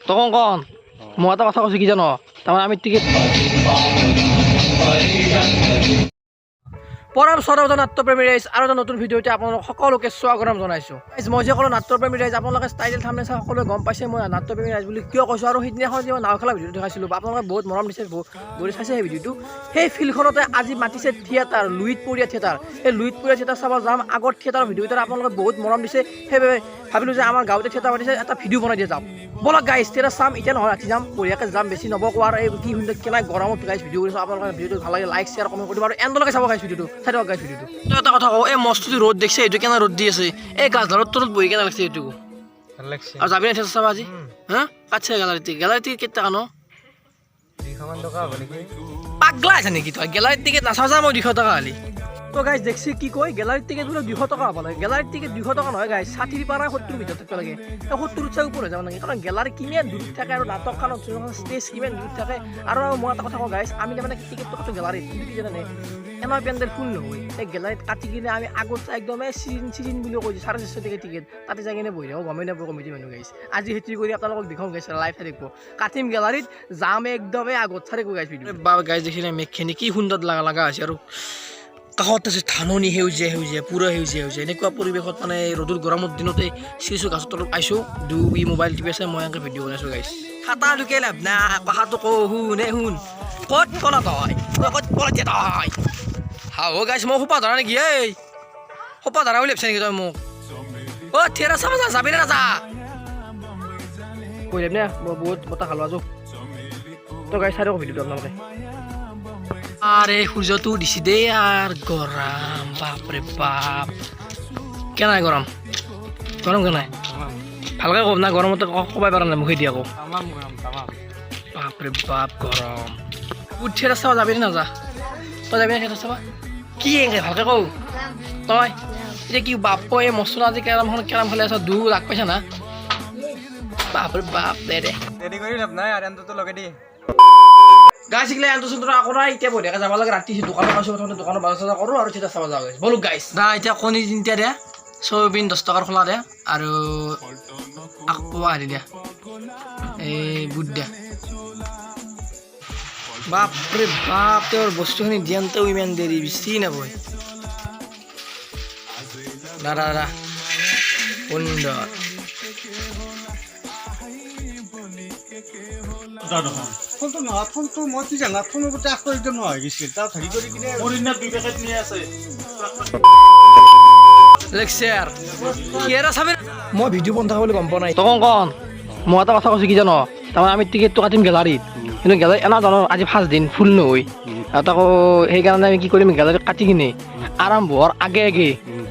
তখন কন মই এটা কথা কৈছোঁ কি জানো তাৰমানে আমি টিকেট পৰম সৰবজ নাট্যপ্ৰেমী ৰাইজ আৰু এটা নতুন ভিডিঅ'তে আপোনালোক সকলোকে স্বাগতম জনাইছোঁ। মই যে ক'লোঁ নাট্যপ্ৰেমী ৰাইজ আপোনালোকে টাইটেল থাম্বনেল চাই সকলোৱে গম পাইছে মই নাট্যপ্ৰেমী ৰাইজ বুলি কিয় কৈছোঁ আৰু সেইদিনাখন যে মই নাও খেলা ভিডিঅ' দেখাইছিলোঁ আপোনালোকে বহুত মৰম দিছে বহুত চাইছে সেই ভিডিঅ'টো। সেই ফিল্ডখনতে আজি মাতিছে থিয়েটাৰ লুইতপৰীয়া থিয়েটাৰ। এই লুইতপৰীয়া থিয়েটাৰ চাব যাম। আগৰ থিয়েটাৰৰ ভিডিঅ'কেইটা আপোনালোকে বহুত মৰম দিছে সেইবাবে ভাবিলোঁ যে আমাৰ গাঁৱতে থিয়েটাৰ পাতিছে এটা ভিডিঅ' বনাই দিয়া যাম। ব'লক গাইজ থিয়েটাৰ চাম এতিয়া নহয় ৰাতি যাম বঢ়িয়াকৈ যাম বেছি নবকো আৰু এই কি সুন্দৰ কেনে গৰমত গাইজ ভিডিঅ' কৰিছোঁ আপোনালোকে ভিডিঅ'টো ভাল লাগে লাইক শ্বেয়াৰ কমেণ্ট কৰিব আৰু এণ্ডলৈকে চাব গাইজ ভিডিঅ'টো চাই থাকক গাইজ ভিডিঅ'টো। এটা কথা কওঁ এই মস্তুটো ৰ'দ দেখিছে এইটো কেনে ৰ'দ দি আছে এই গাছডালৰ তলত বহি কেনে লাগছে এইটো আৰু যাবি না থিয়েটাৰ চাবা আজি হা কাটছে গেলাৰীত কেইটা কানো 200 টকা হ'ব নেকি পাগলা আছে নেকি তই গেলাৰীত টিকেট নাচাওঁ যা মই 200 টকা খালি তো গাইজ দেখছি কি কয় গেলাৰীত টিকেট বোলে 200 টকা হ'ব লাগে গেলাৰীত টিকেট 200 টকা নহয় গাইজ 60 পৰা 70 ভিতৰত থাকিব লাগে 70 চাই ওপৰ হৈ যাব লাগে কাৰণ গেলাৰী কিমান দূৰ থাকে আৰু নাটকখনত ষ্টেজ কিমান দূৰ থাকে আৰু মই এটা কথা কওঁ গাইজ আমি তাৰমানে টিকেটটো কাটো গেলাৰীত কিন্তু কি জানে এমাৰ পেণ্ডেল ফুল নহয় এই গেলাৰীত কাটি কিনে আমি আগত একদমেই চিজিন বুলি কৈছোঁ 650 টকা টিকেট তাতে যাই কিনে বহি থাকোঁ গমেই নাপাব কমিটি মানুহ গাইজ আজি সেইটো কৰি আপোনালোকক দেখাওঁ গাইজ লাইভ চাই থাকিব কাটিম গেলাৰীত যাম একদমেই আগত চাই থাকিব গাইজ ভিডিঅ' বা গাইজ দেখিলে মেঘখিনি কি সুন্দৰ লগা হৈছে আৰু কাষত আছে ধাননি সেউজীয়া পুৰা সেউজীয়া এনেকুৱা পৰিৱেশত মানে ৰ'দৰ গৰমৰ দিনতে চিৰিছো গছৰ তলত পাইছোঁ দুই মোবাইল টিপি আছে মই এনেকৈ ভিডিঅ' বনাইছোঁ গাইছ খাতা লুকাই লাভ না কথাটো কওঁ শুন ক'ত ক'লা তই ক'ত ক'লা তই হাও গাইছ মই সোপা ধৰা নেকি এই সোপা ধৰা বুলি ভাবিছা নেকি তই মোক অ' থিয়েটাৰ চাব যাবি নে নাযা কৈ লাভ নে মই বহুত বতাহ খালোঁ আছো তই গাইছ চাই থাকক ভিডিঅ'টো আপোনালোকে আরে সূর্যটো দিছি দেই আর গরম বাপরে বাপ কেনাই গরম কেনাই ভালকে কম না গরমতে কবাই পারা না মুখে দিয়া কো বাপরে বাপ গরম উঠে চাবা যাবি না যা তই যাবি না চাবা কি এনে ভালকে কও তই এতিয়া কি বাপ এই মছলা আজি কেৰাম খেলে আছ দু লাগ পাইছা না বাপৰে বাপ দে দেৰি কৰি লাভ নাই আৰু এন্তটো লগে দি গাইছ এইগিলা এণ্টো চেণ্টো কৰা এতিয়া বঢ়িয়াকৈ যাব লাগে ৰাতি দোকানত আছোঁ প্ৰথমতে দোকানত বজাৰ কৰোঁ আৰু থিয়েটাৰ চাব যাওঁ গাইছ ব'লক গাইছ দা এতিয়া কণী 3টা দিয়া চয়াবিন 10 টকাৰ খোলা দিয়া আৰু আকৌ হেৰি দিয়া এই বুট দিয়া বাপৰে বাপ তেওঁৰ বস্তুখিনি দিয়ান্তেও ইমান দেৰি বেছি নাপায় দাদা সুন্দৰ ফোনটো নহয় ফোনটো মই কি জানা ফোনৰ প্ৰতি আকৰ্ষিত নহয় গৈছিল তাত হেৰি কৰি কিনে মৰিনা 2 পেকেট নিয়ে আছে লেকচাৰ কিয়েৰা চাবি মই ভিডিঅ' বন্ধ বুলি গম পোৱা নাই তখন কন মই এটা কথা কৈছোঁ কি জানো তাৰমানে আমি টিকেটটো কাটিম গেলাৰীত কিন্তু গেলাৰীত এনা জানো আজি 5 দিন ফুল নহয় আৰু তাকো সেইকাৰণে আমি কি কৰিম গেলাৰীত কাটি কিনে আৰম্ভ হোৱাৰ আগে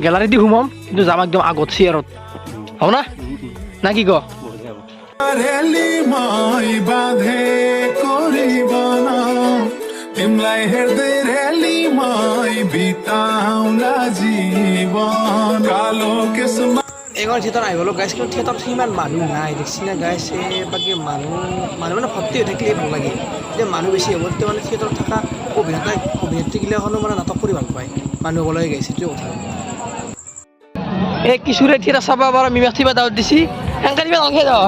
গেলাৰীত দি সোমাম কিন্তু যাম একদম আগত চিয়াৰত হ'ব না কি ক রেলি মাই বাঁধে করিবানা তিমলাই হেদে রেলি মাই বিতাও না জীবন কালো কিসমত এইখন থিয়েটাৰ আহিবলৈ গাইছ কিন্তু থিয়েটাৰত সিমান মানুহ নাই দেখছি না গাইছ বাকী মানুহ মানে ভৰ্তি হৈ থাকিলে ভাল লাগে এতিয়া মানুহ বেছি হ'ব তেতিয়া মানে থিয়েটাৰত থকা অভিনেত্ৰীগিলাখনো মানে নাটক কৰি ভাল পায় মানুহ হ'বলৈ গাইছে সেইটোৱে কথা এই কিশোৰে থিয়েটাৰ চাব বাৰু মিমাঠি বা দাউত দিছি সেনেকৈ দিবা নালাগে যায়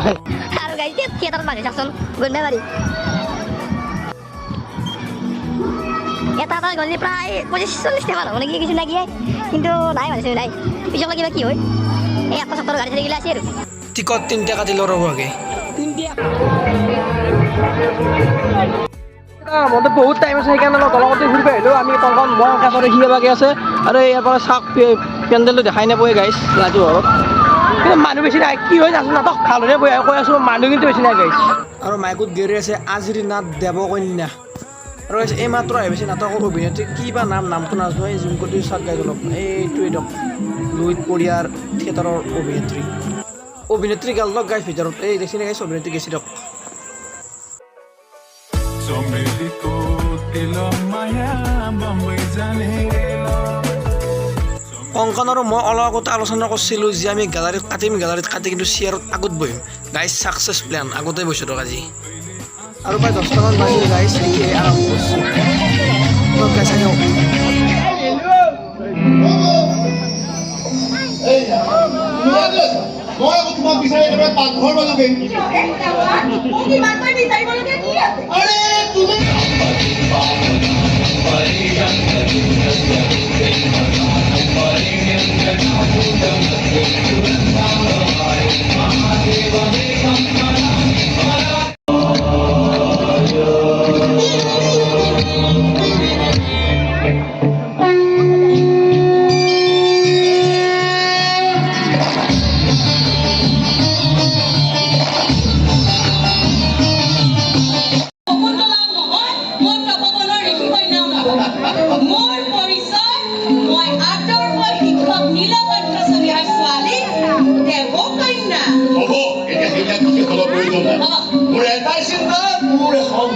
আৰু গাইছে থিয়েটাৰত মানুহ চাকচোন গন্ধে বাৰী এটা গলি প্ৰায় 25-40 টকা হ'ব নেকি কিছু লাগি কিন্তু নাই মানুহ নাই পিছলৈ কিবা কি হয় এই 170 গাড়ী চাৰিগিলা আছে আৰু টিকট 3টা কাটিলোঁ ৰ'ব আগে 3টা মইতো বহুত টাইম আছে সেইকাৰণে অলপ গলমতে ঘূৰি আহিলোঁ আমি কংকন মই কাষতে সিয়াবাকে আছে আৰু ইয়াৰ পৰা চাওক পেণ্ডেলটো দেখাই নাপায় গাইছ ৰাজু ঘৰত কিন্তু মানুহ বেছি নাই কি হয় জানো নাটক ভাল হৈ বহি কৈ আছোঁ মানুহ কিন্তু বেছি নাই গাইছ আৰু মাইকত গেৰি আছে আজিৰ নাট দেৱকন্যা আৰু এই মাত্ৰ আহি পাইছে নাটকৰ অভিনেত্ৰী কি বা নামটো নাজানো এই জুমকটি চাৰ্ট গাইজ অলপ এইটোৱে দিয়ক লুইতপৰীয়াৰ থিয়েটাৰৰ অভিনেত্ৰী গাল লগ গাইছ ভিতৰত এই দেখি নাই গাইছ অভিনেত্ৰী গেছি দিয়ক চমেলিকো দিল মায়া বম্বে জানে কংকন আৰু মই অলপ আগতে আলোচনা কৰিছিলোঁ যে আমি গেলাৰীত কাটি কিন্তু চিয়াৰত আগত বহিম গাইজ ছাকচেছ প্লেন আগতে বহিছোঁ দিয়ক আজি আৰু প্ৰায় 10 টামান বাজিল গাইজ এতিয়াই আৰম্ভ কৰিছোঁ গাইছ আহিব মই আকৌ তোমাক বিচাৰি একেবাৰে পাকঘৰ পালোগে আৰে তুমি মোৰ পৰিচয় মই আদৰ্শ শিক্ষক নীলকণ্ঠ চলিহাৰ ছোৱালী দেৱকন্যা। হ'ব এতিয়া সেইবিলাক বিশেষ অলপ প্ৰয়োজন নাই মোৰ এটাই চিন্তা মোৰ এখন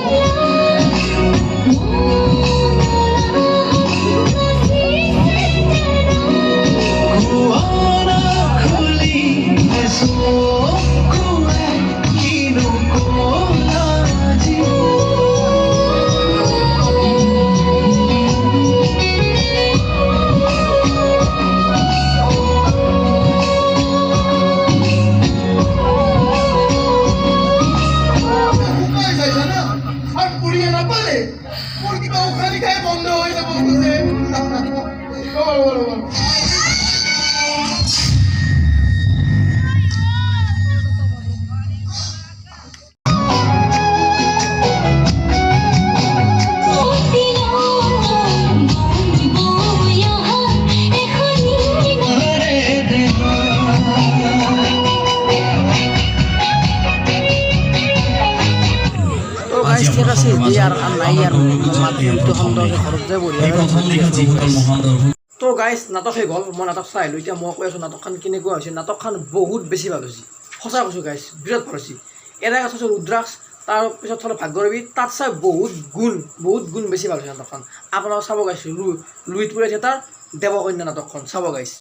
ঠিক আছে দি আৰ নাই আৰ মাধ্যমটো সুন্দৰকৈ ঘৰত যায় বঢ়িয়া। তো গাইজ নাটক শেষ হ'ল, মই নাটক চাই আহিলোঁ। এতিয়া মই কৈ আছোঁ নাটকখন কেনেকুৱা হৈছে। নাটকখন বহুত বেছি ভাল হৈছে, সঁচা কৈছোঁ গাইজ, বিৰাট ভাল হৈছে। এৰাই কথা চাইছোঁ ৰুদ্ৰাক্ষ, তাৰপিছত চালোঁ ভাগ্যৰবী, তাত চাই বহুত গুণ বেছি ভাল হৈছে নাটকখন। আপোনালোকে চাব গাইছোঁ লুইতপুৰীয়া থিয়েটাৰ দেৱকন্যা নাটকখন চাব গাইছ।